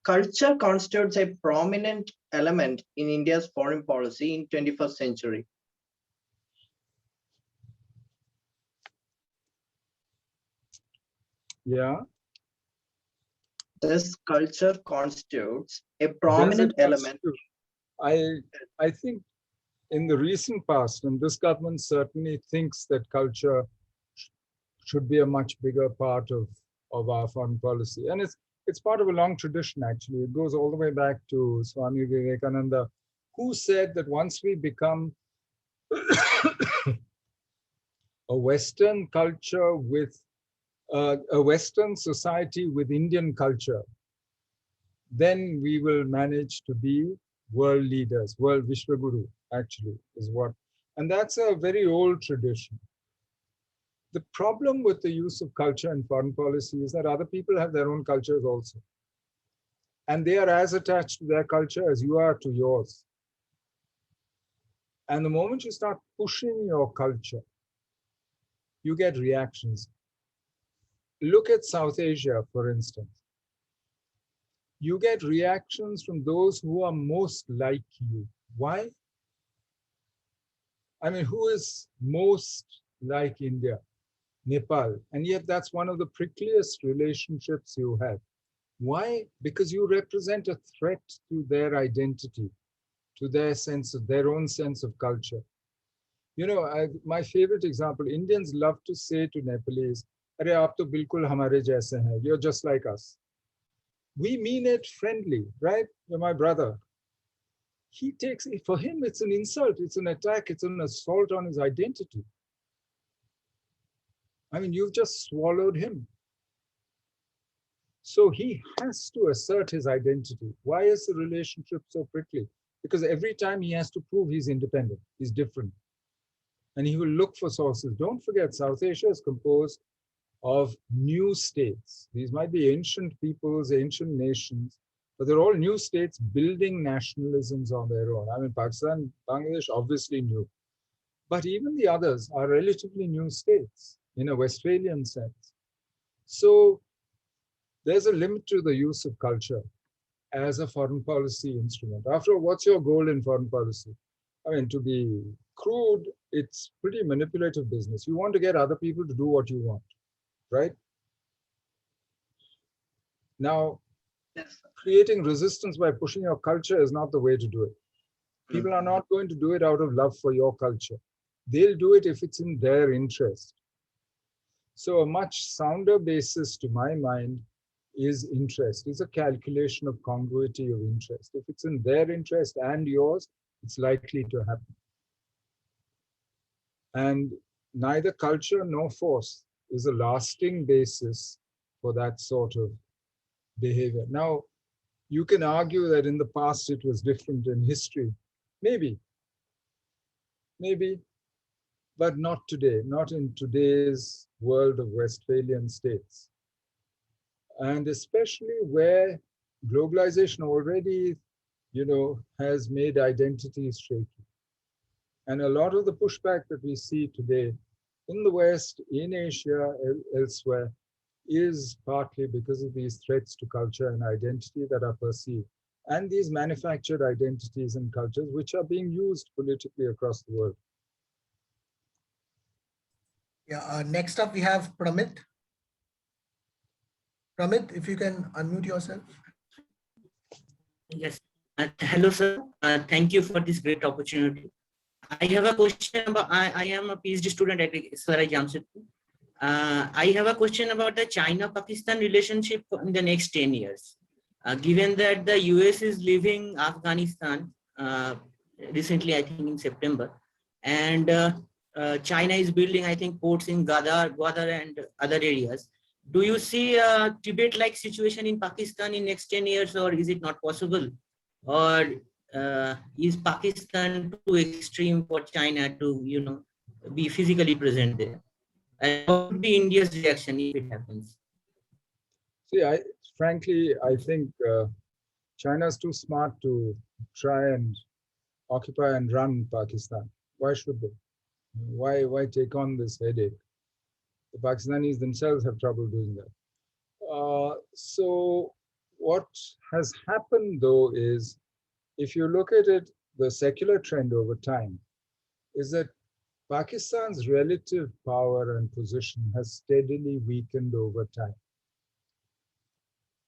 culture constitutes a prominent element in India's foreign policy in 21st century? Yeah. Does culture constitutes a prominent element? I think in the recent past, and this government certainly thinks that culture should be a much bigger part of our foreign policy. And it's part of a long tradition, actually. It goes all the way back to Swami Vivekananda, who said that once we become a Western culture with a Western society with Indian culture, then we will manage to be world leaders. World Vishwaguru, actually, is what. And that's a very old tradition. The problem with the use of culture in foreign policy is that other people have their own cultures also. And they are as attached to their culture as you are to yours. And the moment you start pushing your culture, you get reactions. Look at South Asia, for instance. You get reactions from those who are most like you. Why? I mean, who is most like India? Nepal. And yet that's one of the prickliest relationships you have. Why? Because you represent a threat to their identity, to their own sense of culture. My favorite example, Indians love to say to Nepalese, "Arey, aap to bilkul hamare jaise hain. You're just like us." We mean it friendly, right? You're my brother. He takes it, for him, it's an insult, it's an attack, it's an assault on his identity. I mean, you've just swallowed him. So he has to assert his identity. Why is the relationship so prickly? Because every time he has to prove he's independent, he's different. And he will look for sources. Don't forget, South Asia is composed of new states. These might be ancient peoples, ancient nations, but they're all new states building nationalisms on their own. I mean, Pakistan, Bangladesh, obviously new. But even the others are relatively new states in a Westphalian sense. So there's a limit to the use of culture as a foreign policy instrument. After all, what's your goal in foreign policy? I mean, to be crude, it's pretty manipulative business. You want to get other people to do what you want, right? Now, creating resistance by pushing your culture is not the way to do it. People are not going to do it out of love for your culture. They'll do it if it's in their interest. So a much sounder basis, to my mind, is interest. It's a calculation of congruity of interest. If it's in their interest and yours, it's likely to happen. And neither culture nor force is a lasting basis for that sort of behavior. Now, you can argue that in the past it was different in history. Maybe, but not today, not in today's world of Westphalian states. And especially where globalization already, has made identities shaky. And a lot of the pushback that we see today in the West, in Asia, elsewhere, is partly because of these threats to culture and identity that are perceived. And these manufactured identities and cultures, which are being used politically across the world. Yeah, next up we have Pramit. Pramit, if you can unmute yourself. Yes. Hello, sir. Thank you for this great opportunity. I have a question about, I am a PhD student at Swarai Jamshedpur. I have a question about the China-Pakistan relationship in the next 10 years. Given that the US is leaving Afghanistan recently, I think in September, and China is building, I think, ports in Gwadar and other areas. Do you see a Tibet-like situation in Pakistan in next 10 years, or is it not possible? Or is Pakistan too extreme for China to, be physically present there? And what would be India's reaction if it happens? See, frankly, I think China's too smart to try and occupy and run Pakistan. Why should they? Why take on this headache? The Pakistanis themselves have trouble doing that. So what has happened, though, is if you look at it, the secular trend over time is that Pakistan's relative power and position has steadily weakened over time.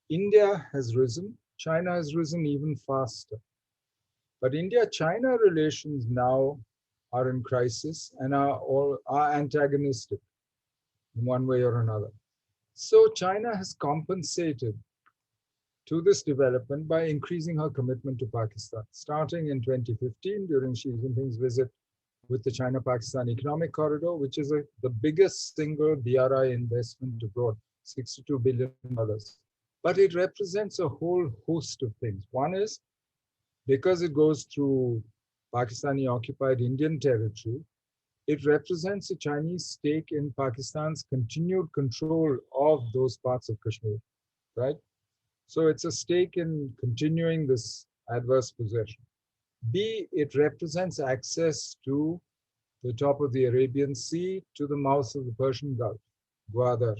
India has risen, China has risen even faster. But India-China relations now are in crisis and are antagonistic in one way or another. So China has compensated to this development by increasing her commitment to Pakistan, starting in 2015 during Xi Jinping's visit with the China-Pakistan Economic Corridor, which is the biggest single BRI investment abroad, $62 billion. But it represents a whole host of things. One is, because it goes through Pakistani-occupied Indian territory, it represents a Chinese stake in Pakistan's continued control of those parts of Kashmir, right? So it's a stake in continuing this adverse possession. B, it represents access to the top of the Arabian Sea, to the mouth of the Persian Gulf, Gwadar.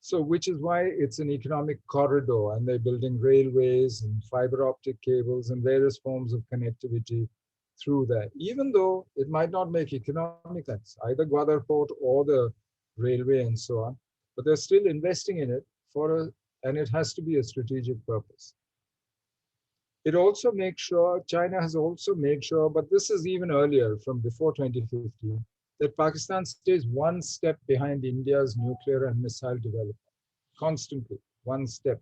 So, which is why it's an economic corridor, and they're building railways and fiber optic cables and various forms of connectivity through that, even though it might not make economic sense, either Gwadar port or the railway and so on, but they're still investing in it and it has to be a strategic purpose. It also makes sure, China has also made sure, but this is even earlier, from before 2015, that Pakistan stays one step behind India's nuclear and missile development, constantly, one step.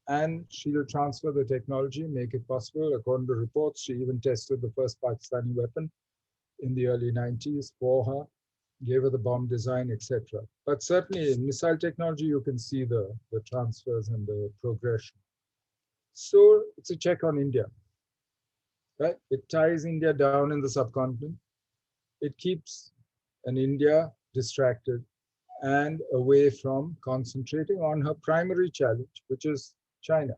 And she'll transfer the technology, make it possible. According to reports, she even tested the first Pakistani weapon in the early 90s for her, gave her the bomb design, etc. But certainly in missile technology, you can see the transfers and the progression. So it's a check on India, right? It ties India down in the subcontinent. It keeps an India distracted and away from concentrating on her primary challenge, which is China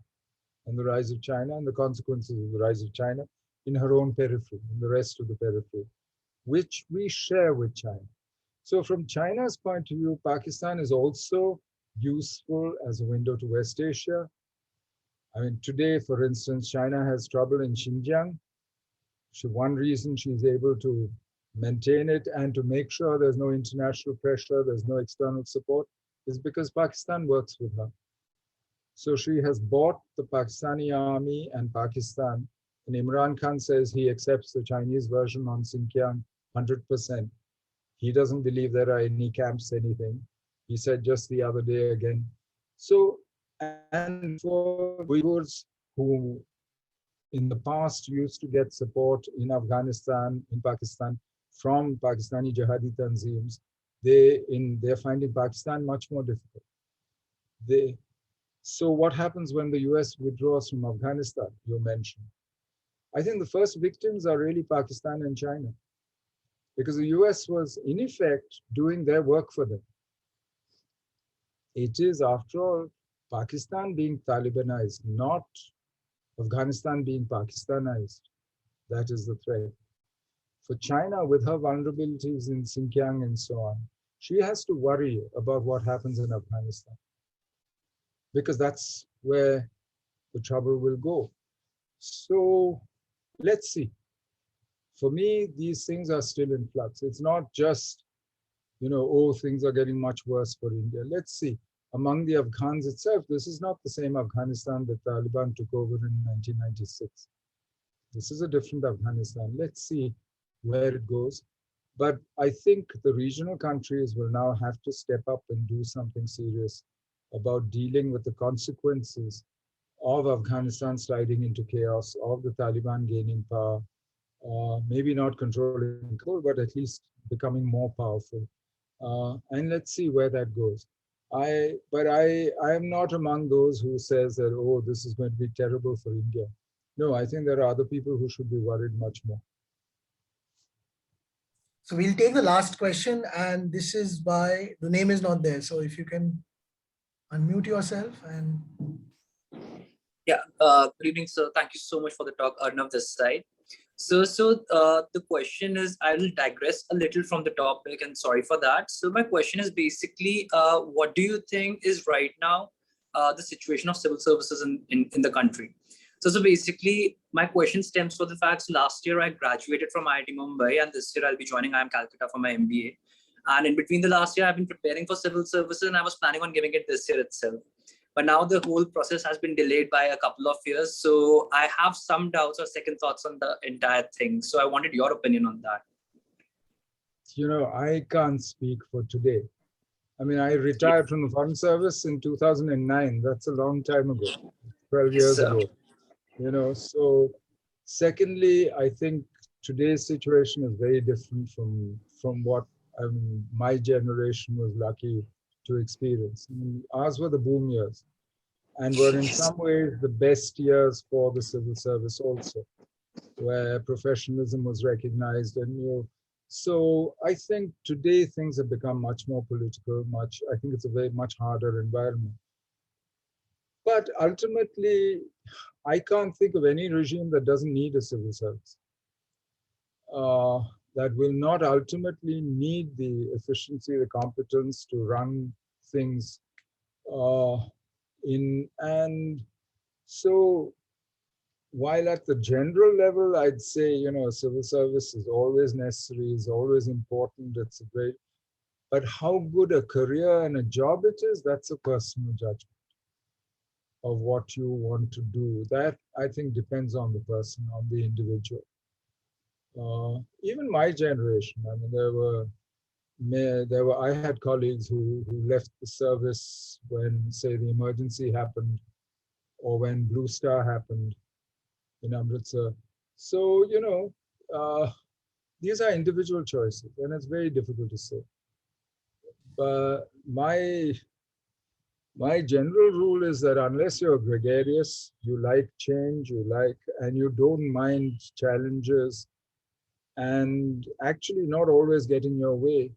and the rise of China and the consequences of the rise of China in her own periphery, in the rest of the periphery, which we share with China. So from China's point of view, Pakistan is also useful as a window to West Asia. I mean, today, for instance, China has trouble in Xinjiang. One reason she's able to maintain it and to make sure there's no international pressure, there's no external support, is because Pakistan works with her. So she has bought the Pakistani army and Pakistan. And Imran Khan says he accepts the Chinese version on Xinjiang 100%. He doesn't believe there are any camps, anything. He said just the other day again. So, and for Uyghurs who in the past used to get support in Afghanistan, in Pakistan, from Pakistani jihadi tanzeems, they're finding Pakistan much more difficult. So what happens when the US withdraws from Afghanistan, you mentioned? I think the first victims are really Pakistan and China, because the US was in effect doing their work for them. It is, after all, Pakistan being Talibanized, not Afghanistan being Pakistanized. That is the threat. For China, with her vulnerabilities in Xinjiang and so on, she has to worry about what happens in Afghanistan, because that's where the trouble will go. So let's see. For me, these things are still in flux. It's not just, oh, things are getting much worse for India. Let's see. Among the Afghans itself, this is not the same Afghanistan that Taliban took over in 1996. This is a different Afghanistan. Let's see where it goes. But I think the regional countries will now have to step up and do something serious about dealing with the consequences of Afghanistan sliding into chaos, of the Taliban gaining power, maybe not controlling control, but at least becoming more powerful. And let's see where that goes. But I am not among those who says that, oh, this is going to be terrible for India. No, I think there are other people who should be worried much more. So we'll take the last question, and this is by, the name is not there. So if you can unmute yourself and. Yeah, good evening, sir. Thank you so much for the talk, Arnav, this side. So the question is, I will digress a little from the topic, and sorry for that. So my question is basically, what do you think is right now the situation of civil services in the country? So basically, my question stems from the fact last year I graduated from IIT Mumbai, and this year I'll be joining IIM Calcutta for my MBA. And in between the last year, I've been preparing for civil services, and I was planning on giving it this year itself. But now the whole process has been delayed by a couple of years. So I have some doubts or second thoughts on the entire thing. So I wanted your opinion on that. I can't speak for today. I mean, I retired from the Foreign Service in 2009. That's a long time ago, 12 years ago. So secondly, I think today's situation is very different from what my generation was lucky to experience. I mean, ours were the boom years, and were in some ways the best years for the civil service also, where professionalism was recognized. And so I think today things have become much more political. I think it's a very much harder environment. But ultimately, I can't think of any regime that doesn't need a civil service, that will not ultimately need the efficiency, the competence to run things and so while at the general level, I'd say, civil service is always necessary, is always important, it's a great, but how good a career and a job it is, that's a personal judgment of what you want to do. That, I think, depends on the person, on the individual. Even my generation, I mean, I had colleagues who left the service when, say, the emergency happened, or when Blue Star happened in Amritsar. So, these are individual choices, and it's very difficult to say. But my general rule is that unless you're gregarious, you like change, and you don't mind challenges, and actually not always get in your way,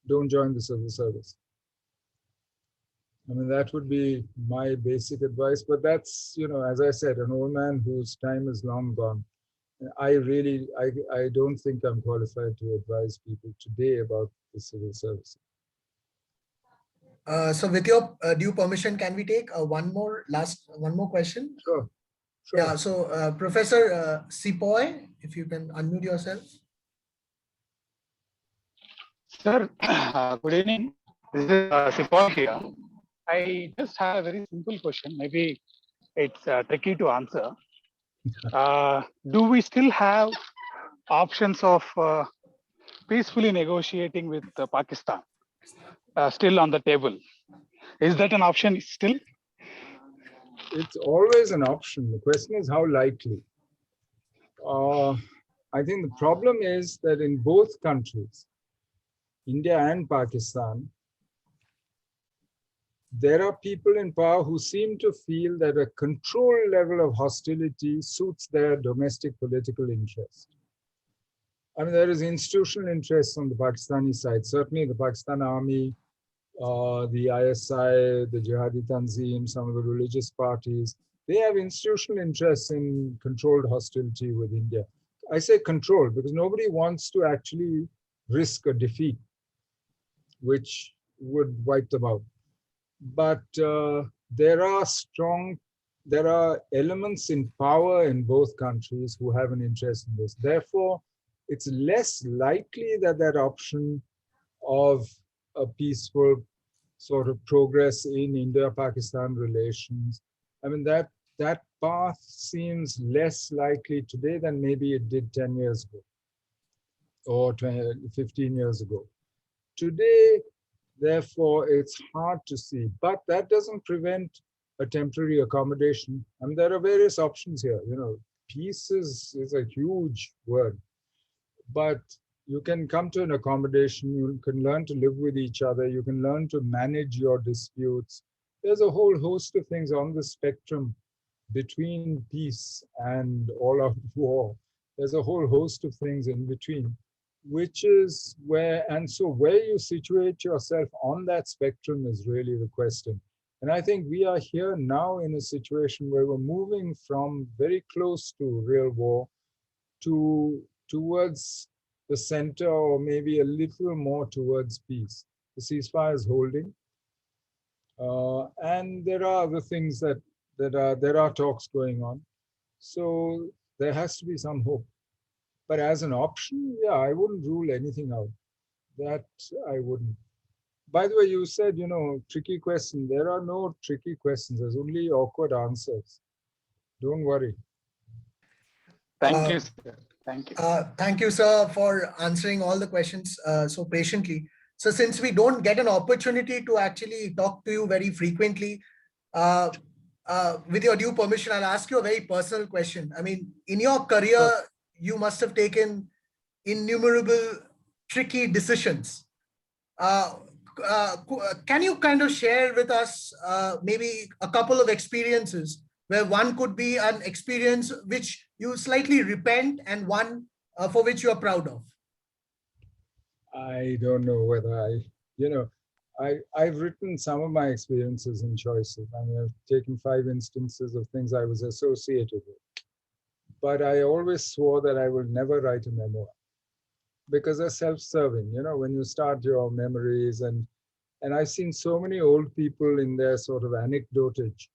don't join the civil service. I mean, that would be my basic advice, but that's, as I said, an old man whose time is long gone. I don't think I'm qualified to advise people today about the civil service. So with your due permission, can we take one more question? Sure. Yeah, so Professor Sipoy, if you can unmute yourself. Sir, good evening. This is Sipoy here. I just have a very simple question. Maybe it's tricky to answer. Do we still have options of peacefully negotiating with Pakistan still on the table? Is that an option still? It's always an option. The question is how likely. I think the problem is that in both countries, India and Pakistan, there are people in power who seem to feel that a control level of hostility suits their domestic political interest. I mean, there is institutional interest on the Pakistani side. Certainly the Pakistan Army, the ISI, the Jihadi Tanzim, some of the religious parties, they have institutional interests in controlled hostility with India. I say controlled because nobody wants to actually risk a defeat, which would wipe them out. But there are elements in power in both countries who have an interest in this. Therefore, it's less likely that that option of a peaceful sort of progress in India-Pakistan relations, I mean, that path seems less likely today than maybe it did 10 years ago or 15 years ago. Today, therefore, it's hard to see, but that doesn't prevent a temporary accommodation. I mean, there are various options here. Peace is a huge word, but you can come to an accommodation, you can learn to live with each other, you can learn to manage your disputes. There's a whole host of things on the spectrum between peace and all-out war. There's a whole host of things in between, which is where you situate yourself on that spectrum is really the question. And I think we are here now in a situation where we're moving from very close to real war towards the center, or maybe a little more towards peace. The ceasefire is holding. And there are other things there are talks going on. So there has to be some hope. But as an option, yeah, I wouldn't rule anything out. That I wouldn't. By the way, you said, tricky question. There are no tricky questions. There's only awkward answers. Don't worry. Thank you, sir. Thank you. Thank you, sir, for answering all the questions so patiently. So since we don't get an opportunity to actually talk to you very frequently, with your due permission, I'll ask you a very personal question. I mean, in your career, you must have taken innumerable tricky decisions. Can you kind of share with us maybe a couple of experiences where one could be an experience which you slightly repent and one for which you are proud of? I don't know whether I've written some of my experiences and choices. I mean, I've taken 5 instances of things I was associated with. But I always swore that I would never write a memoir because they're self-serving, when you start your memories and I've seen so many old people in their sort of anecdotage.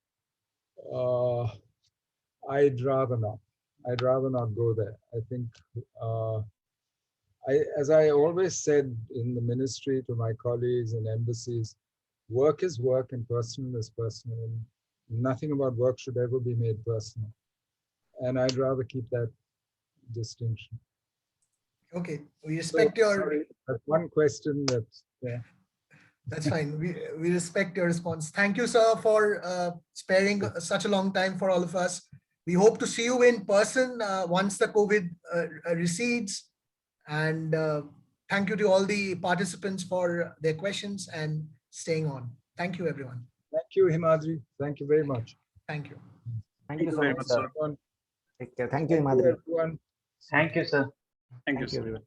I'd rather not go there. I think, as I always said in the ministry to my colleagues in embassies, work is work and personal is personal. And nothing about work should ever be made personal. And I'd rather keep that distinction. Okay, we respect your. Sorry, that's one question that's there. That's fine. We respect your response. Thank you, sir, for sparing such a long time for all of us. We hope to see you in person once the COVID recedes. And thank you to all the participants for their questions and staying on. Thank you, everyone. Thank you, Himadri. Thank you very much. Thank you. Thank you so much, sir. Everyone. Take care. Thank Thank you, you, Himadri. everyone. Thank you, sir. Thank you, sir. everyone.